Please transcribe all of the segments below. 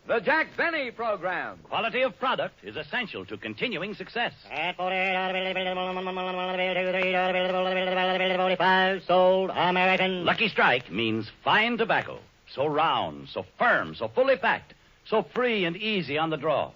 The Jack Benny Program. Quality of product is essential to continuing success. Sold American. Lucky Strike means fine tobacco. So round, so firm, so fully packed, so free and easy on the draw.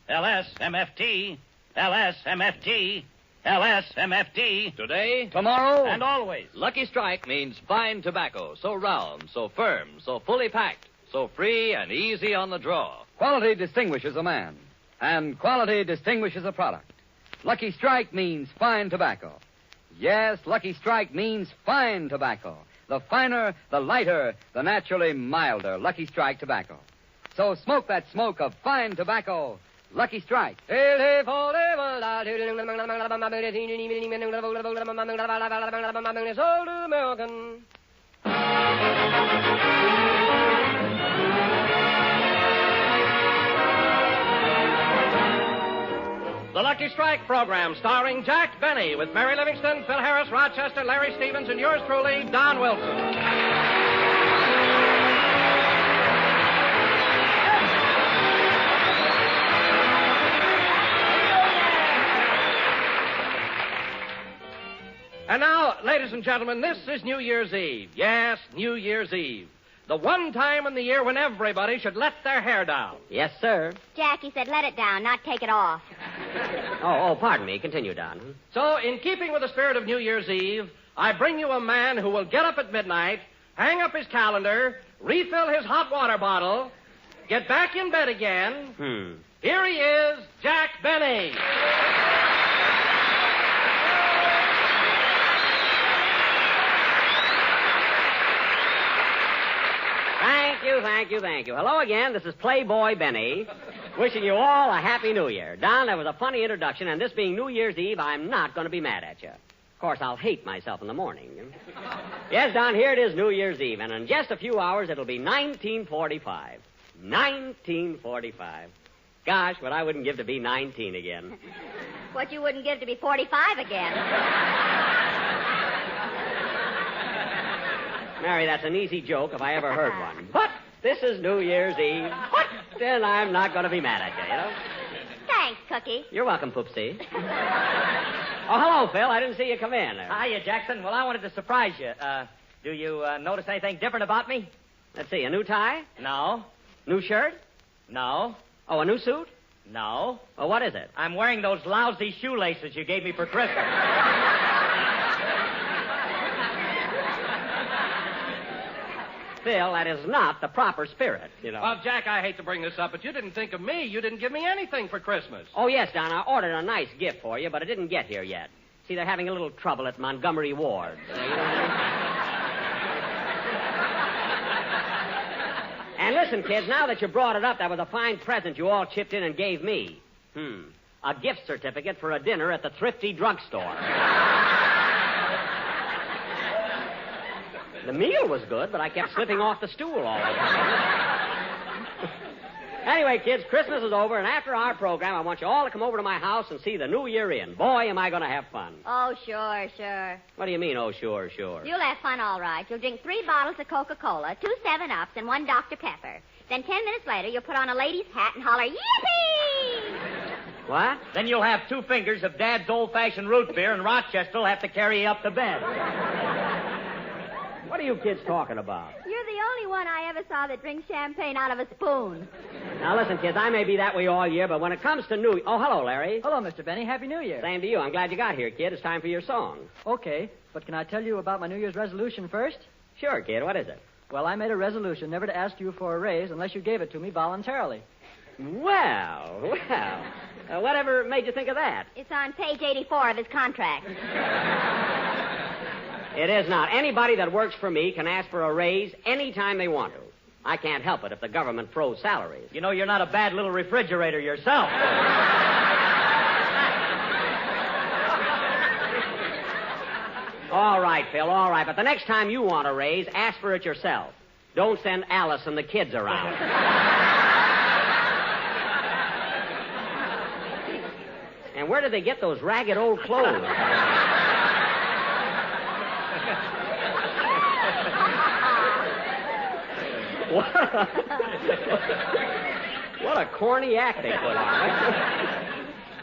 LSMFT, LSMFT, LSMFT. Today, tomorrow, And always. Lucky Strike means fine tobacco, so round, so firm, so fully packed, so free and easy on the draw. Quality distinguishes a man, and quality distinguishes a product. Lucky Strike means fine tobacco. Yes, Lucky Strike means fine tobacco. The finer, the lighter, the naturally milder Lucky Strike tobacco. So smoke that smoke of fine tobacco, Lucky Strike. Sold American. The Lucky Strike program starring Jack Benny with Mary Livingston, Phil Harris, Rochester, Larry Stevens, and yours truly, Don Wilson. And now, ladies and gentlemen, this is New Year's Eve. Yes, New Year's Eve. The one time in the year when everybody should let their hair down. Yes, sir. Jackie said let it down, not take it off. Oh, pardon me. Continue, Don. So, in keeping with the spirit of New Year's Eve, I bring you a man who will get up at midnight, hang up his calendar, refill his hot water bottle, get back in bed again. Here he is, Jack Benny. Thank you. Hello again. This is Playboy Benny, wishing you all a Happy New Year. Don, that was a funny introduction, and this being New Year's Eve, I'm not going to be mad at you. Of course, I'll hate myself in the morning. Yes, Don, here it is, New Year's Eve, and in just a few hours, it'll be 1945. 1945. Gosh, what I wouldn't give to be 19 again. What you wouldn't give to be 45 again. Mary, that's an easy joke if I ever heard one. But this is New Year's Eve. But then I'm not going to be mad at you, you know? Thanks, Cookie. You're welcome, Poopsie. Oh, hello, Phil. I didn't see you come in. Hiya, Jackson. Well, I wanted to surprise you. Do you notice anything different about me? Let's see, a new tie? No. New shirt? No. Oh, a new suit? No. Oh, what is it? I'm wearing those lousy shoelaces you gave me for Christmas. Phil, that is not the proper spirit, you know. Well, Jack, I hate to bring this up, but you didn't think of me. You didn't give me anything for Christmas. Oh, yes, Don, I ordered a nice gift for you, but it didn't get here yet. See, they're having a little trouble at Montgomery Ward. You know what I mean? And listen, kids, now that you brought it up, that was a fine present you all chipped in and gave me. A gift certificate for a dinner at the Thrifty Drugstore. The meal was good, but I kept slipping off the stool all the time. Anyway, kids, Christmas is over, and after our program, I want you all to come over to my house and see the New Year in. Boy, am I going to have fun. Oh, sure. What do you mean, oh, sure? You'll have fun, all right. You'll drink 3 bottles of Coca-Cola, 2 7-Ups, and 1 Dr. Pepper. Then 10 minutes later, you'll put on a lady's hat and holler, yippee! What? Then you'll have 2 fingers of Dad's old-fashioned root beer, and Rochester will have to carry you up to bed. What are you kids talking about? You're the only one I ever saw that drinks champagne out of a spoon. Now, listen, kids, I may be that way all year, but when it comes to New... Oh, hello, Larry. Hello, Mr. Benny. Happy New Year. Same to you. I'm glad you got here, kid. It's time for your song. Okay, but can I tell you about my New Year's resolution first? Sure, kid. What is it? Well, I made a resolution never to ask you for a raise unless you gave it to me voluntarily. Well. Whatever made you think of that? It's on page 84 of his contract. It is not. Anybody that works for me can ask for a raise any time they want to. I can't help it if the government froze salaries. You know, you're not a bad little refrigerator yourself. All right, Phil, all right. But the next time you want a raise, ask for it yourself. Don't send Alice and the kids around. And where did they get those ragged old clothes? What a corny act they put on.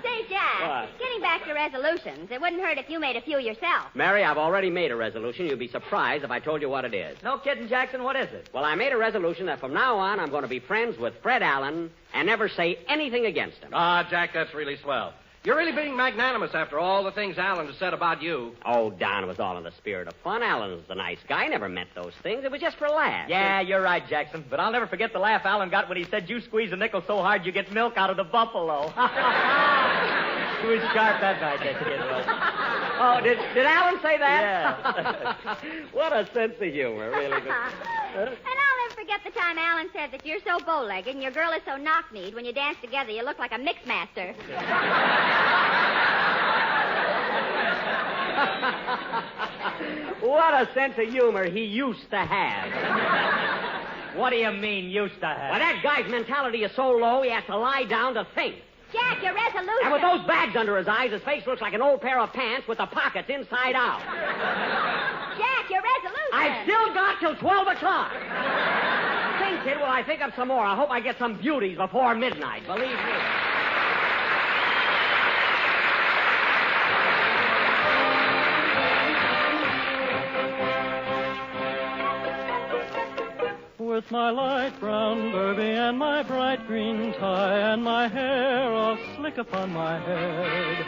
Say, Jack, What? getting back to resolutions, it wouldn't hurt if you made a few yourself. Mary, I've already made a resolution. You'd be surprised if I told you what it is. No kidding, Jackson. What is it? Well, I made a resolution that from now on I'm going to be friends with Fred Allen and never say anything against him. Ah, Jack, that's really swell. You're really being magnanimous after all the things Alan has said about you. Oh, Don, it was all in the spirit of fun. Alan's the nice guy. Never meant those things. It was just for laughs. Yeah, you're right, Jackson. But I'll never forget the laugh Alan got when he said you squeeze a nickel so hard you get milk out of the buffalo. He was sharp that night, that kid was. Oh, did Alan say that? Yeah. What a sense of humor, really. And I'll never forget the time Alan said that you're so bow-legged and your girl is so knock-kneed. When you dance together, you look like a mix master. What a sense of humor he used to have. What do you mean, used to have? Well, that guy's mentality is so low, he has to lie down to think. Jack, your resolution. And with those bags under his eyes, his face looks like an old pair of pants with the pockets inside out. Jack, your resolution. I've still got till 12 o'clock. Think, kid, will I think of some more? I hope I get some beauties before midnight, believe me. With my light brown derby and my bright green tie and my hair all slick upon my head,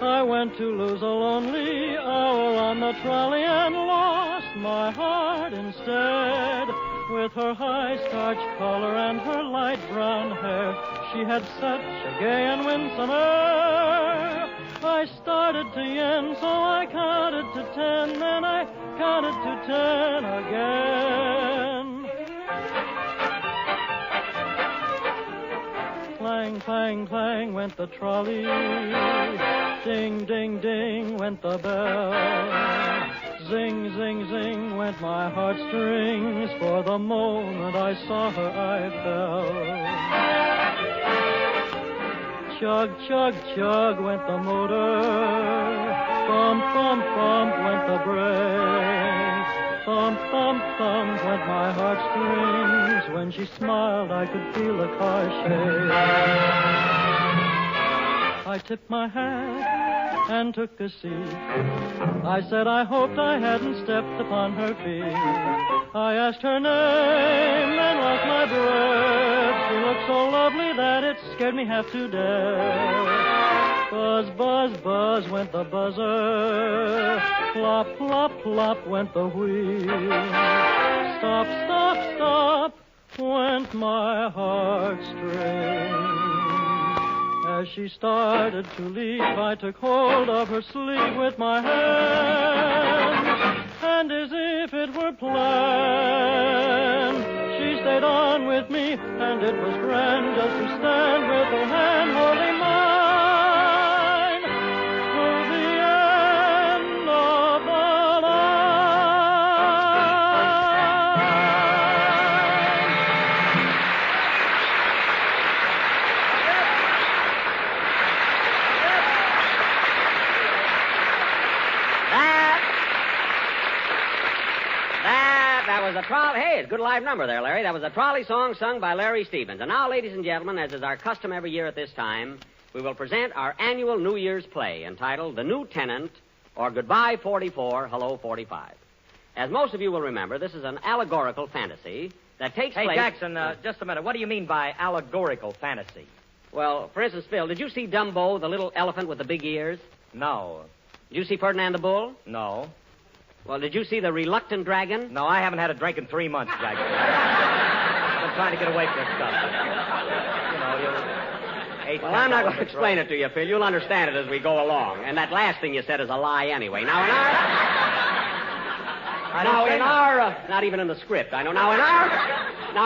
I went to lose a lonely hour on the trolley and lost my heart instead. With her high starched collar and her light brown hair, she had such a gay and winsome air. I started to yen, so I counted to 10, then I counted to 10 again. Clang, clang, clang went the trolley. Ding, ding, ding went the bell. Zing, zing, zing went my heartstrings. For the moment I saw her, I fell. Chug, chug, chug went the motor. Bump, bump, bump went the brake. Thump, thump, thump went my heartstrings. When she smiled, I could feel the car shake. I tipped my hat and took a seat. I said I hoped I hadn't stepped upon her feet. I asked her name, then lost my breath. She looked so lovely that it scared me half to death. Buzz, buzz, buzz went the buzzer. Plop, plop, plop went the wheel. Stop, stop, stop went my heartstrings. As she started to leave, I took hold of her sleeve with my hand. And as if it were planned, she stayed on with me, and it was grand just to stand with her hand holding mine. Hey, it's a good live number there, Larry. That was a trolley song sung by Larry Stevens. And now, ladies and gentlemen, as is our custom every year at this time, we will present our annual New Year's play entitled The New Tenant, or Goodbye 44, Hello 45. As most of you will remember, this is an allegorical fantasy that takes place... Hey, Jackson, just a minute. What do you mean by allegorical fantasy? Well, for instance, Phil, did you see Dumbo, the little elephant with the big ears? No. Did you see Ferdinand the Bull? No. Well, did you see the reluctant dragon? No, I haven't had a drink in 3 months, Jackson. I've been trying to get away from this stuff. You know, well, I'm not going to explain it to you, Phil. You'll understand it as we go along. And that last thing you said is a lie anyway. Now, in our... not even in the script, I know. Now,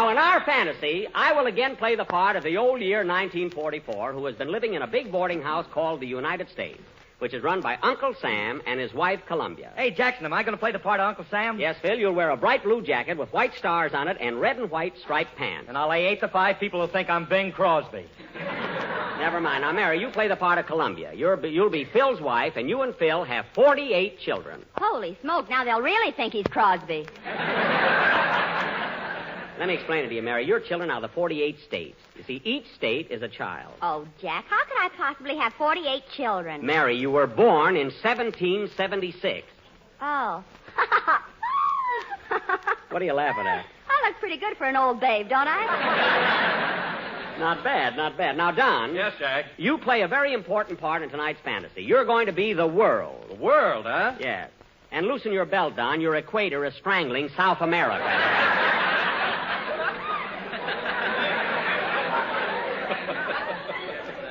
in our fantasy, I will again play the part of the old year 1944, who has been living in a big boarding house called the United States, which is run by Uncle Sam and his wife, Columbia. Hey, Jackson, am I going to play the part of Uncle Sam? Yes, Phil, you'll wear a bright blue jacket with white stars on it and red and white striped pants. And I'll lay 8 to 5 people who think I'm Bing Crosby. Never mind. Now, Mary, you play the part of Columbia. You'll be Phil's wife, and you and Phil have 48 children. Holy smoke, now they'll really think he's Crosby. Let me explain it to you, Mary. Your children are the 48 states. You see, each state is a child. Oh, Jack, how could I possibly have 48 children? Mary, you were born in 1776. Oh. What are you laughing at? I look pretty good for an old babe, don't I? Not bad, not bad. Now, Don. Yes, Jack. You play a very important part in tonight's fantasy. You're going to be the world. The world, huh? Yes. And loosen your belt, Don. Your equator is strangling South America.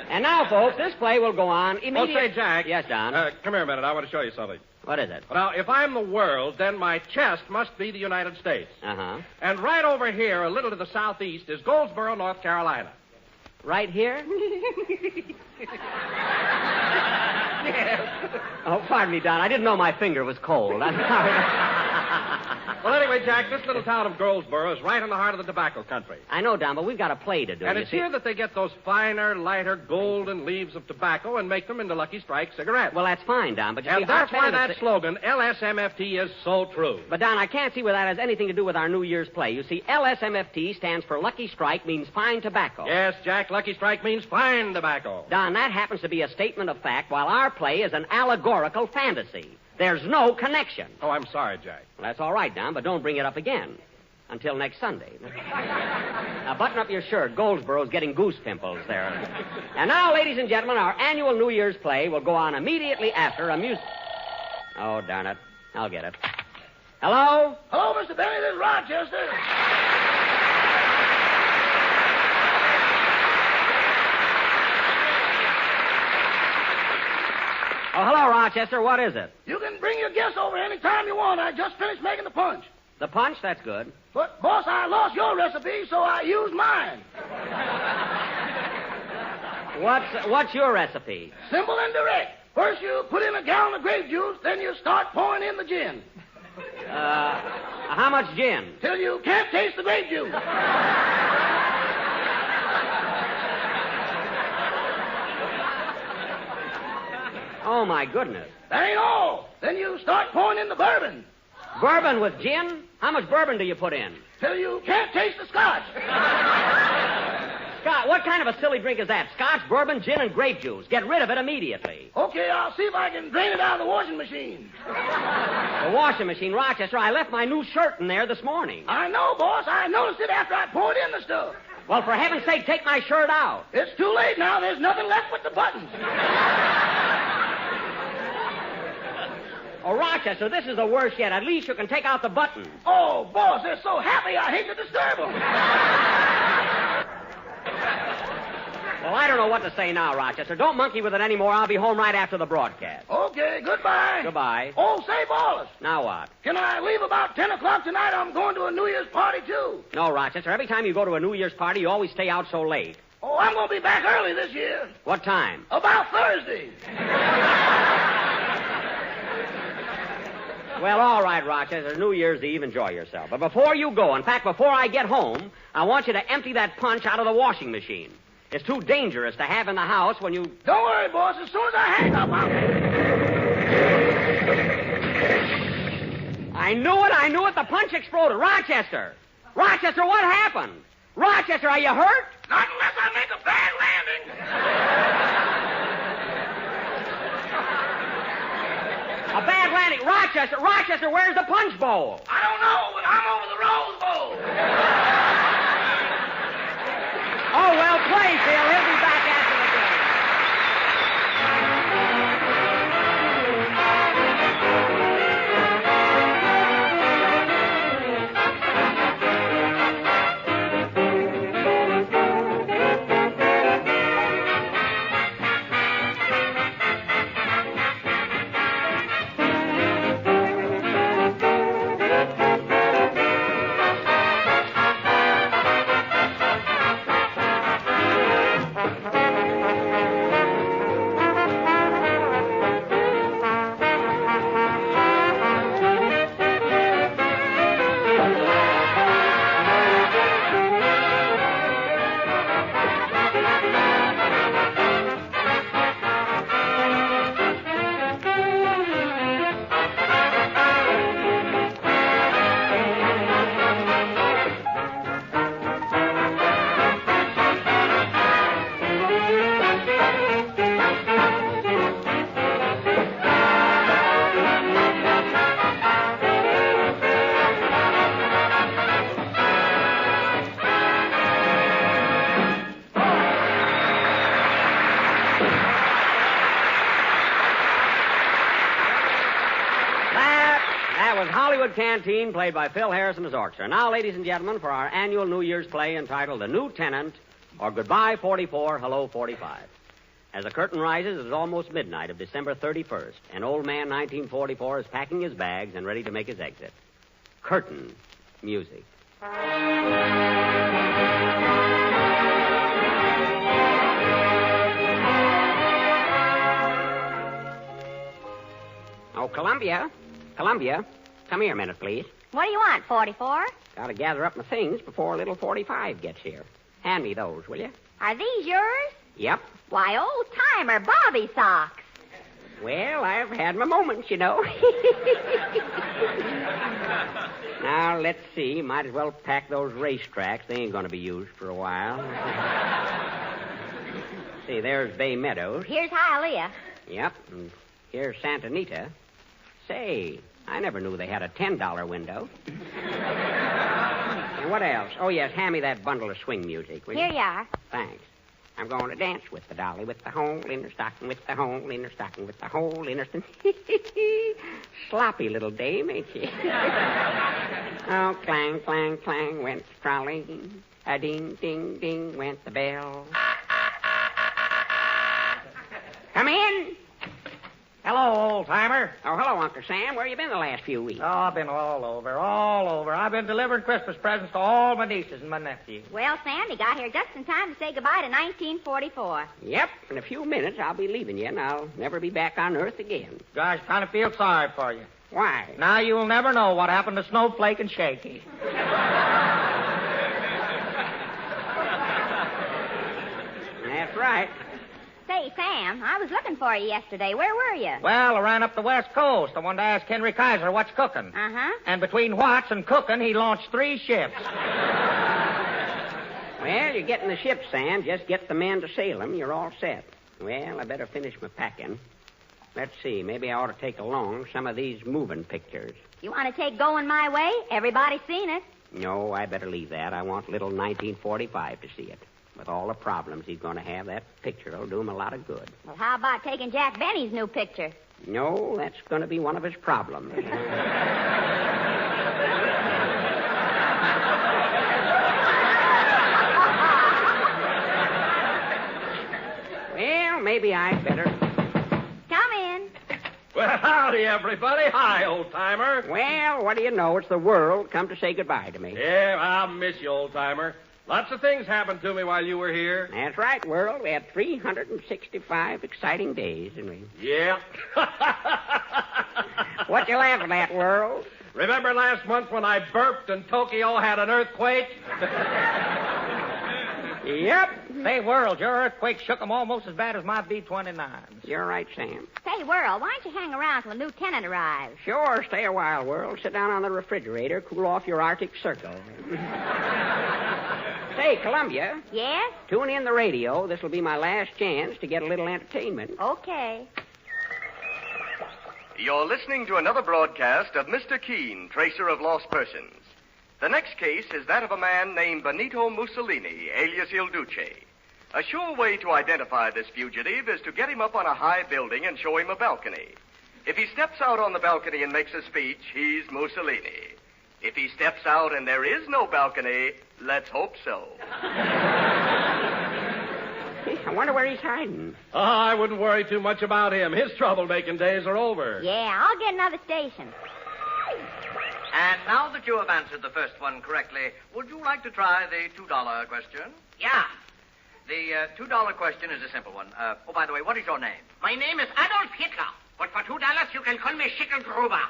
And now, folks, this play will go on immediately. Oh, say, Jack. Yes, Don. Come here a minute. I want to show you something. What is it? Now, if I'm the world, then my chest must be the United States. Uh-huh. And right over here, a little to the southeast, is Goldsboro, North Carolina. Right here? Yes. Oh, pardon me, Don. I didn't know my finger was cold. I'm sorry. Well, anyway, Jack, this little town of Goldsboro is right in the heart of the tobacco country. I know, Don, but we've got a play to do. And you it's see. here that they get those finer, lighter, golden leaves of tobacco and make them into Lucky Strike cigarettes. Well, that's fine, Don, but you see, And that's our why fantasy- that slogan, LSMFT, is so true. But, Don, I can't see where that has anything to do with our New Year's play. You see, LSMFT stands for Lucky Strike, means fine tobacco. Yes, Jack, Lucky Strike means fine tobacco. Don, that happens to be a statement of fact, while our play is an allegorical fantasy. There's no connection. Oh, I'm sorry, Jack. Well, that's all right, Don, but don't bring it up again. Until next Sunday. Now, button up your shirt. Goldsboro's getting goose pimples there. And now, ladies and gentlemen, our annual New Year's play will go on immediately after a music... Oh, darn it. I'll get it. Hello? Hello, Mr. Benny. This is Rochester. Oh, hello, Rochester. What is it? You can bring your guests over any time you want. I just finished making the punch. The punch? That's good. But, boss, I lost your recipe, so I used mine. What's your recipe? Simple and direct. First, you put in a gallon of grape juice, then you start pouring in the gin. How much gin? Till you can't taste the grape juice. Oh, my goodness. That ain't all. Then you start pouring in the bourbon. Bourbon with gin? How much bourbon do you put in? Till you can't taste the scotch. Scott, what kind of a silly drink is that? Scotch, bourbon, gin, and grape juice. Get rid of it immediately. Okay, I'll see if I can drain it out of the washing machine. The washing machine, Rochester. I left my new shirt in there this morning. I know, boss. I noticed it after I poured in the stuff. Well, for heaven's sake, take my shirt out. It's too late now. There's nothing left but the buttons. Oh, Rochester, this is the worst yet. At least you can take out the buttons. Oh, boss, they're so happy I hate to disturb them. Well, I don't know what to say now, Rochester. Don't monkey with it anymore. I'll be home right after the broadcast. Okay, goodbye. Goodbye. Oh, say, boss, Now what? can I leave about 10 o'clock tonight? I'm going to a New Year's party, too. No, Rochester. Every time you go to a New Year's party, you always stay out so late. Oh, I'm going to be back early this year. What time? About Thursday. Well, all right, Rochester. New Year's Eve. Enjoy yourself. But before you go, in fact, before I get home, I want you to empty that punch out of the washing machine. It's too dangerous to have in the house when you... Don't worry, boss. As soon as I hang up, I knew it. The punch exploded. Rochester, what happened? Rochester, are you hurt? Not unless I make a bad landing. A bad landing. Rochester, where's the punch bowl? I don't know, but I'm over the Rose Bowl. Oh, well, play, Phil. He'll be back after the game. Canteen, played by Phil Harris and his orchestra. Now, ladies and gentlemen, for our annual New Year's play entitled The New Tenant, or Goodbye 44, Hello 45. As the curtain rises, it is almost midnight of December 31st, and old man 1944 is packing his bags and ready to make his exit. Curtain music. Oh, Columbia, come here a minute, please. What do you want, 44? Got to gather up my things before little 45 gets here. Hand me those, will you? Are these yours? Yep. Why, old-timer Bobby socks. Well, I've had my moments, you know. Now, let's see. Might as well pack those racetracks. They ain't going to be used for a while. See, there's Bay Meadows. Here's Hialeah. Yep. And here's Santa Anita. Say, I never knew they had a $10 window. And what else? Oh, yes, hand me that bundle of swing music, will you? Here you are. Thanks. I'm going to dance with the dolly, with the hole in her stocking, with the hole in her stocking, with the hole in her stocking. Sloppy little dame, ain't she? Oh, clang, clang, clang went the trolley. A ding, ding, ding went the bell. Come in. Hello, old-timer. Oh, hello, Uncle Sam. Where you been the last few weeks? Oh, I've been all over. I've been delivering Christmas presents to all my nieces and my nephews. Well, Sam, you got here just in time to say goodbye to 1944. Yep. In a few minutes, I'll be leaving you, and I'll never be back on Earth again. Gosh, kind of feel sorry for you. Why? Now you'll never know what happened to Snowflake and Shaky. That's right. Say, Sam, I was looking for you yesterday. Where were you? Well, I ran up the West Coast. I wanted to ask Henry Kaiser what's cooking. Uh-huh. And between what's and cooking, he launched 3 ships. Well, you're getting the ship, Sam. Just get the men to sail them. You're all set. Well, I better finish my packing. Let's see. Maybe I ought to take along some of these moving pictures. You want to take Going My Way? Everybody's seen it. No, I better leave that. I want little 1945 to see it. With all the problems he's going to have, that picture will do him a lot of good. Well, how about taking Jack Benny's new picture? No, that's going to be one of his problems. Well, maybe I'd better... Come in. Well, howdy, everybody. Hi, old-timer. Well, what do you know? It's the world come to say goodbye to me. Yeah, I'll miss you, old-timer. Lots of things happened to me while you were here. That's right, world. We had 365 exciting days, didn't we? Yeah. What you laughing at, world? Remember last month when I burped and Tokyo had an earthquake? Yep. Say, world, your earthquake shook them almost as bad as my B-29s. You're right, Sam. Say, World, why don't you hang around till the new tenant arrives? Sure, stay a while, world. Sit down on the refrigerator, cool off your Arctic Circle. Say, Columbia. Yes? Tune in the radio. This will be my last chance to get a little entertainment. Okay. You're listening to another broadcast of Mr. Keene, Tracer of Lost Persons. The next case is that of a man named Benito Mussolini, alias Il Duce. A sure way to identify this fugitive is to get him up on a high building and show him a balcony. If he steps out on the balcony and makes a speech, he's Mussolini. If he steps out and there is no balcony, let's hope so. I wonder where he's hiding. Oh, I wouldn't worry too much about him. His troublemaking days are over. Yeah, I'll get another station. And now that you have answered the first one correctly, would you like to try the $2 question? Yeah. The $2 question is a simple one. Oh, by the way, what is your name? My name is Adolf Hitler, but for $2 you can call me Schickelgruber.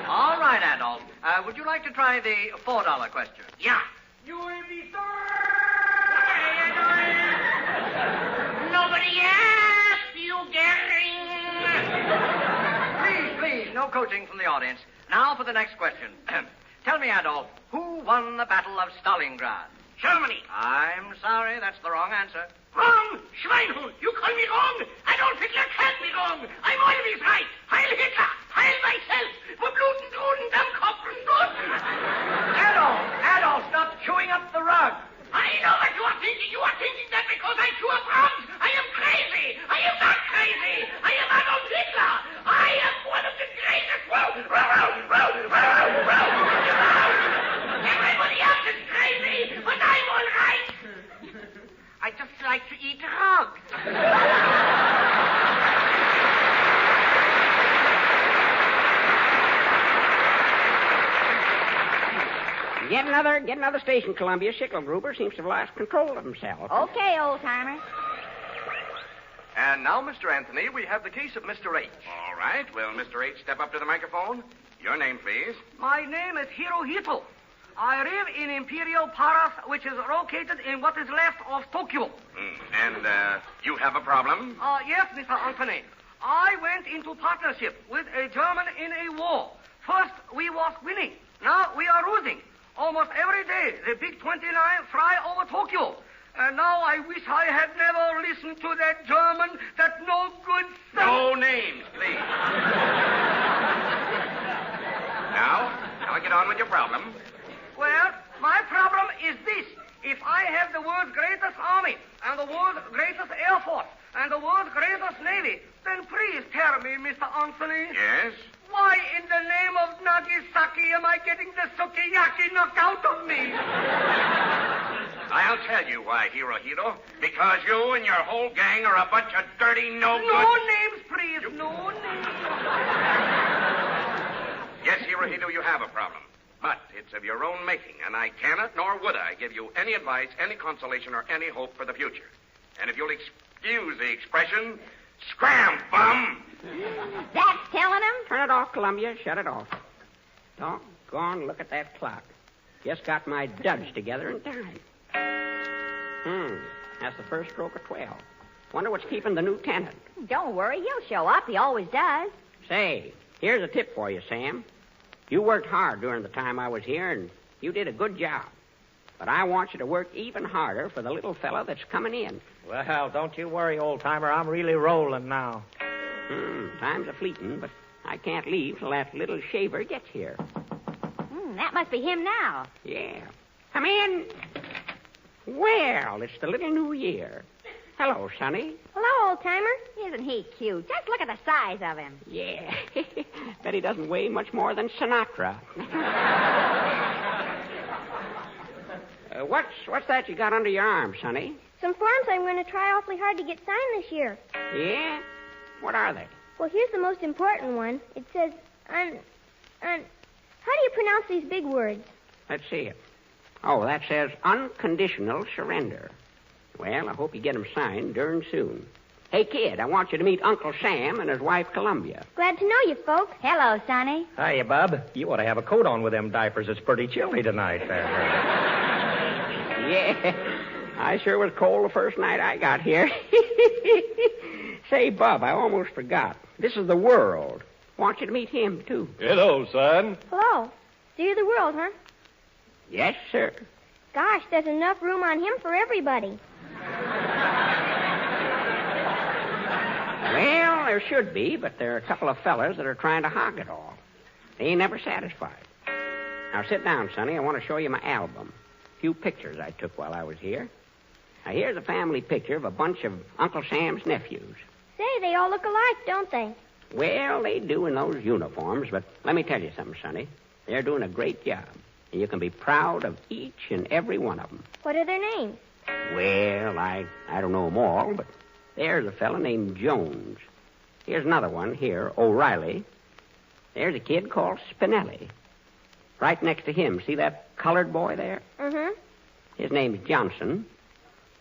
All right, Adolf. Would you like to try the $4 question? Yeah. You will be Nobody asked you, Gering. Please, no coaching from the audience. Now for the next question. Tell me, Adolf, who won the Battle of Stalingrad? Germany. I'm sorry, that's the wrong answer. Wrong! Schweinhund, you call me wrong? Adolf Hitler can't be wrong. I'm always right. Heil Hitler! Heil myself! Verbluten, Druden, Dammkopf, und Druten! Adolf, stop chewing up the rug. I know what you are thinking. You are thinking that because I chew up rugs, I am crazy. I am not crazy. I am Adolf Hitler. I am one of the greatest. Row. Get another station, Columbia. Schickelgruber seems to have lost control of himself. Okay, old-timer. And now, Mr. Anthony, we have the case of Mr. H. All right. Will Mr. H step up to the microphone? Your name, please. My name is Hirohito. I live in Imperial Paras, which is located in what is left of Tokyo. And you have a problem? Yes, Mr. Anthony. I went into partnership with a German in a war. First, we was winning. Now we are losing. Almost every day, the big 29 fly over Tokyo. And now I wish I had never listened to that German, that no good son. No names, please. Now get on with your problem. Well, my problem is this. If I have the world's greatest army, and the world's greatest air force, and the world's greatest navy, then please tell me, Mr. Anthony. Yes? Why in the name of Nagasaki am I getting the sukiyaki knocked out of me? I'll tell you why, Hirohito. Because you and your whole gang are a bunch of dirty, no good... No names, please. No names. Yes, Hirohito, you have a problem. But it's of your own making, and I cannot, nor would I, give you any advice, any consolation, or any hope for the future. And if you'll excuse the expression, scram, bum! That's telling him. Turn it off, Columbia. Shut it off. Doggone, look at that clock. Just got my duds together in time. That's the first stroke of 12. Wonder what's keeping the new tenant. Don't worry, he'll show up. He always does. Say, here's a tip for you, Sam. You worked hard during the time I was here, and you did a good job. But I want you to work even harder for the little fella that's coming in. Well, don't you worry, old-timer. I'm really rolling now. Time's a-fleeting, but I can't leave till that little shaver gets here. That must be him now. Yeah. Come in. Well, it's the little new year. Hello, Sonny. Hello, old-timer. Isn't he cute? Just look at the size of him. Yeah. Bet he doesn't weigh much more than Sinatra. What's that you got under your arm, Sonny? Some forms I'm going to try awfully hard to get signed this year. Yeah? What are they? Well, here's the most important one. It says, how do you pronounce these big words? Let's see it. Oh, that says unconditional surrender. Well, I hope you get them signed darn soon. Hey, kid, I want you to meet Uncle Sam and his wife, Columbia. Glad to know you, folks. Hello, Sonny. Hiya, Bub. You ought to have a coat on with them diapers. It's pretty chilly tonight. Yeah, I sure was cold the first night I got here. Say, Bub, I almost forgot. This is the World. Want you to meet him, too. Hello, son. Hello. So you're the World, huh? Yes, sir. Gosh, there's enough room on him for everybody. Well, there should be, but there are a couple of fellas that are trying to hog it all. They ain't never satisfied. Now, sit down, Sonny. I want to show you my album. A few pictures I took while I was here. Now, here's a family picture of a bunch of Uncle Sam's nephews. Say, they all look alike, don't they? Well, they do in those uniforms, but let me tell you something, Sonny. They're doing a great job, and you can be proud of each and every one of them. What are their names? Well, I don't know them all, but there's a fella named Jones. Here's another one here, O'Reilly. There's a kid called Spinelli. Right next to him, see that colored boy there? Mm-hmm. His name's Johnson.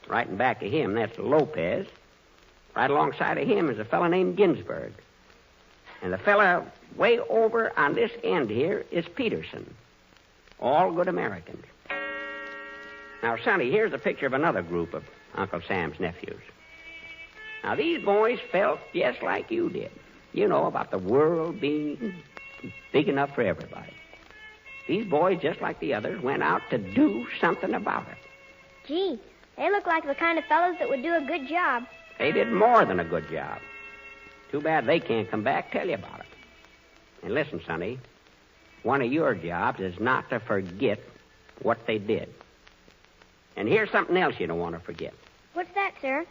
Right in back of him, that's Lopez. Right alongside of him is a fella named Ginsburg. And the fella way over on this end here is Peterson. All good Americans. Now, Sonny, here's a picture of another group of Uncle Sam's nephews. Now, these boys felt just like you did. You know, about the world being big enough for everybody. These boys, just like the others, went out to do something about it. Gee, they look like the kind of fellows that would do a good job. They did more than a good job. Too bad they can't come back tell you about it. And listen, Sonny, one of your jobs is not to forget what they did. And here's something else you don't want to forget. What's that, sir?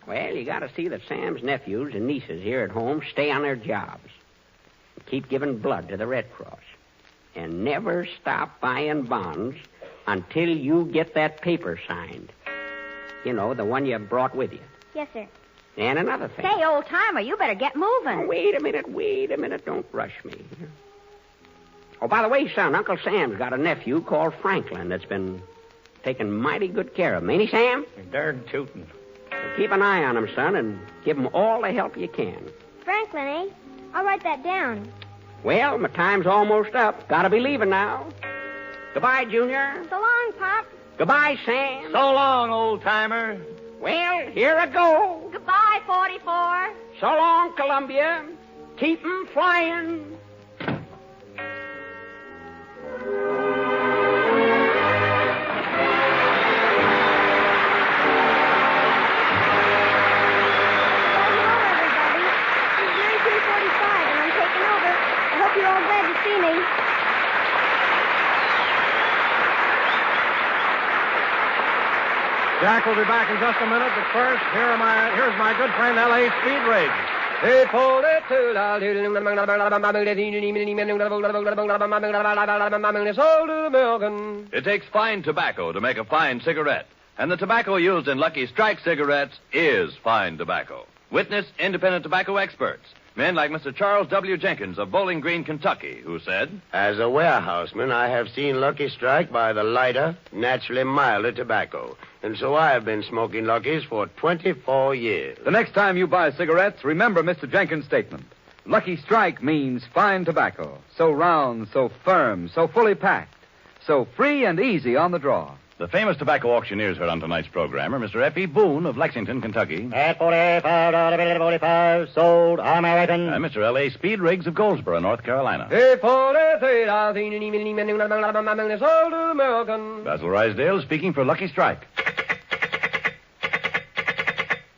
Well, you got to see that Sam's nephews and nieces here at home stay on their jobs. And keep giving blood to the Red Cross. And never stop buying bonds until you get that paper signed. You know, the one you brought with you. Yes, sir. And another thing. Say, old-timer, you better get moving. Oh, wait a minute. Don't rush me. Oh, by the way, son, Uncle Sam's got a nephew called Franklin that's been taking mighty good care of him. Ain't he, Sam? Darn tootin'. So keep an eye on him, son, and give him all the help you can. Franklin, eh? I'll write that down. Well, my time's almost up. Gotta be leaving now. Goodbye, Junior. So long, Pop. Goodbye, Sam. So long, old-timer. Well, here I go. Goodbye, 44. So long, Columbia. Keep 'em flying. You're all glad to see me. Jack will be back in just a minute, but first, here's my good friend L.A. Speed Rig. He pulled it to It takes fine tobacco to make a fine cigarette, and the tobacco used in Lucky Strike cigarettes is fine tobacco. Witness independent tobacco experts. Men like Mr. Charles W. Jenkins of Bowling Green, Kentucky, who said, As a warehouseman, I have seen Lucky Strike by the lighter, naturally milder tobacco. And so I have been smoking Lucky's for 24 years. The next time you buy cigarettes, remember Mr. Jenkins' statement. Lucky Strike means fine tobacco. So round, so firm, so fully packed. So free and easy on the draw. The famous tobacco auctioneers heard on tonight's program are Mr. F.E. Boone of Lexington, Kentucky. At $45, sold American. And Mr. L.A. Speed Riggs of Goldsboro, North Carolina. Basil Rysdale speaking for Lucky Strike.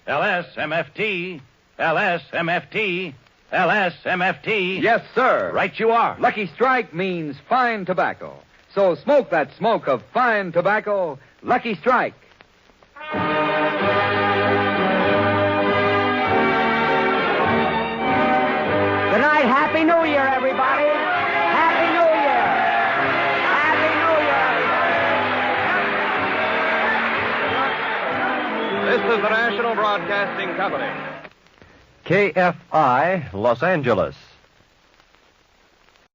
LSMFT, LSMFT, LSMFT. Yes, sir. Right you are. Lucky Strike means fine tobacco. So smoke that smoke of fine tobacco, Lucky Strike. Good night. Happy New Year, everybody. Happy New Year. Happy New Year. This is the National Broadcasting Company. KFI, Los Angeles.